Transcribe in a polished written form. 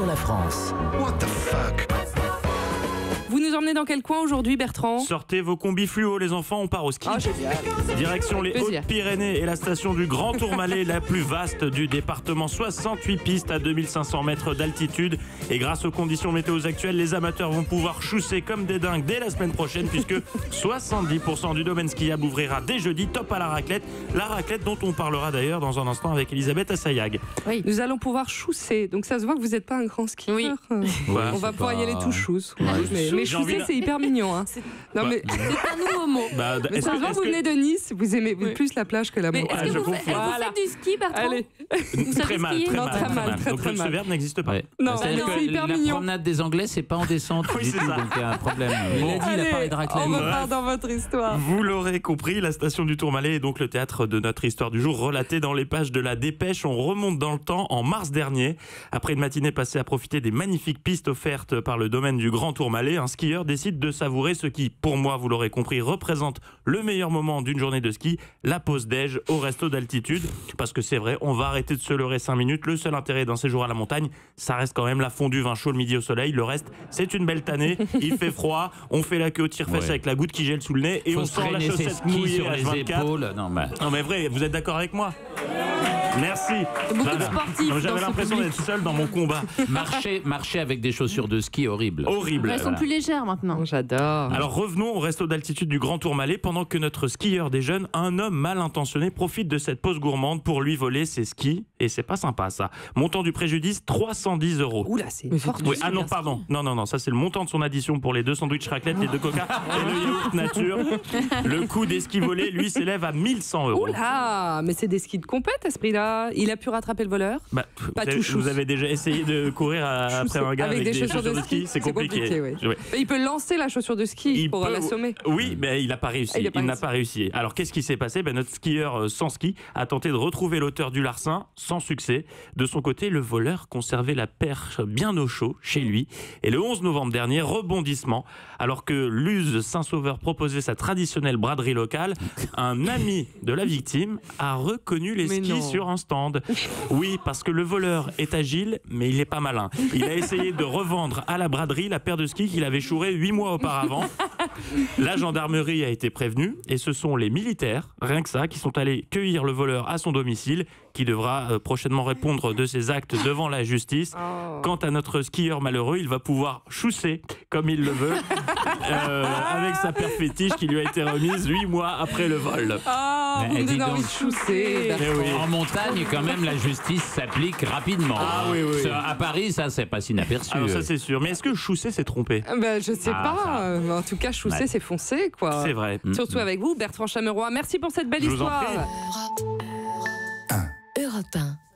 la France. What the fuck? Vous nous emmenez dans quel coin aujourd'hui, Bertrand? Sortez vos combis fluo, les enfants, on part au ski. Ah, génial. Direction les Plaisir. Hautes-Pyrénées et la station du Grand Tourmalet, la plus vaste du département. 68 pistes à 2500 mètres d'altitude. Et grâce aux conditions météo actuelles, les amateurs vont pouvoir chousser comme des dingues dès la semaine prochaine, puisque 70% du domaine skiable ouvrira dès jeudi. Top à la raclette. La raclette dont on parlera d'ailleurs dans un instant avec Elisabeth Assayag. Oui. Nous allons pouvoir chousser. Donc ça se voit que vous n'êtes pas un grand skieur. Oui. Ouais, on va pouvoir y aller tout chousse. Mais J'ai envie chousser, c'est hyper mignon. Hein. Non, mais C'est un nouveau mot. mais ça se voit que vous venez de Nice, vous aimez plus la plage que la Mais mer. est-ce que je vous faites Voilà. du ski, Bertrand? Allez. Vous savez Très mal, skier? très Non, mal, très très mal, mal. très, Donc très ce mal. verbe n'existe pas. Ouais. Non, C'est-à-dire mais que c'est hyper la mignon. promenade des Anglais, c'est pas en descente Oui, du c'est tout, ça. donc il y a un problème. Il a dit, il a parlé de raclette. on repart dans votre histoire. Vous l'aurez compris, la station du Tourmalet est donc le théâtre de notre histoire du jour, relatée dans les pages de la Dépêche. On remonte dans le temps en mars dernier. Après une matinée passée à profiter des magnifiques pistes offertes par le domaine du Grand Tourmalet, un skieur décide de savourer ce qui, pour moi, vous l'aurez compris, représente le meilleur moment d'une journée de ski, la pause déj au resto d'altitude. Parce que c'est vrai, on va arrêter de se leurrer 5 minutes. Le seul intérêt d'un séjour à la montagne, ça reste quand même la fondue, vin chaud le midi au soleil. Le reste, c'est une belle tannée. Il fait froid, on fait la queue au tire-fesse Ouais. avec la goutte qui gèle sous le nez et Faut on se sort la traîner ses chaussette skis mouillée sur les H24. épaules. Non, mais... Non mais vrai, vous êtes d'accord avec moi? Merci. Beaucoup de sportifs J'avais dans ce l'impression public. d'être seul dans mon combat. marcher avec des chaussures de ski horribles. Horrible. Elles sont plus légères maintenant. J'adore. Alors revenons au resto d'altitude du Grand Tourmalet. Pendant que notre skieur déjeune, un homme mal intentionné profite de cette pause gourmande pour lui voler ses skis. Et c'est pas sympa ça. Montant du préjudice, 310 €. Oula, c'est fort. Oui, ah non, pardon. Non, ça c'est le montant de son addition pour les 2 sandwichs raclette, les 2 coca et le yaourt nature. Le coût des skis volés, lui, s'élève à 1100 €. Oula, mais c'est des skis de compète à ce prix-là. Il a pu rattraper le voleur? Bah, Pas vous, avez, tout chousse. vous avez déjà essayé de courir après un gars avec des chaussures de ski? C'est compliqué. oui. Ouais. Mais il peut lancer la chaussure de ski Il pour peut- l'assommer. Oui, mais il n'a pas réussi. Il N'a pas réussi. Alors qu'est-ce qui s'est passé? Notre skieur sans ski a tenté de retrouver l'auteur du larcin sans succès. De son côté, le voleur conservait la perche bien au chaud chez lui. Et le 11 novembre dernier, rebondissement. Alors que Luz Saint-Sauveur proposait sa traditionnelle braderie locale, un ami de la victime a reconnu les Mais skis non. sur un stand. Oui, parce que le voleur est agile, mais il n'est pas malin. Il a essayé de revendre à la braderie la paire de skis qu'il avait chourée 8 mois auparavant. La gendarmerie a été prévenue et ce sont les militaires, rien que ça, qui sont allés cueillir le voleur à son domicile, qui devra prochainement répondre de ses actes devant la justice. Oh. Quant à notre skieur malheureux, il va pouvoir chousser comme il le veut, avec sa paire fétiche qui lui a été remise 8 mois après le vol. Ah, vous Mais me dis donnez donc. envie de chousser. Eh oui. En montagne, quand même, la justice s'applique rapidement. Ah oui, oui. Ça, à Paris, ça, c'est pas inaperçu. Alors ça c'est sûr. Mais est-ce que chousser s'est trompé? Ben, je sais Ah, pas. En tout cas, chousser, Ouais. c'est foncer, quoi. C'est vrai. Surtout avec vous, Bertrand Chameroy. Merci pour cette belle Je vous en histoire. prie. Europe 1.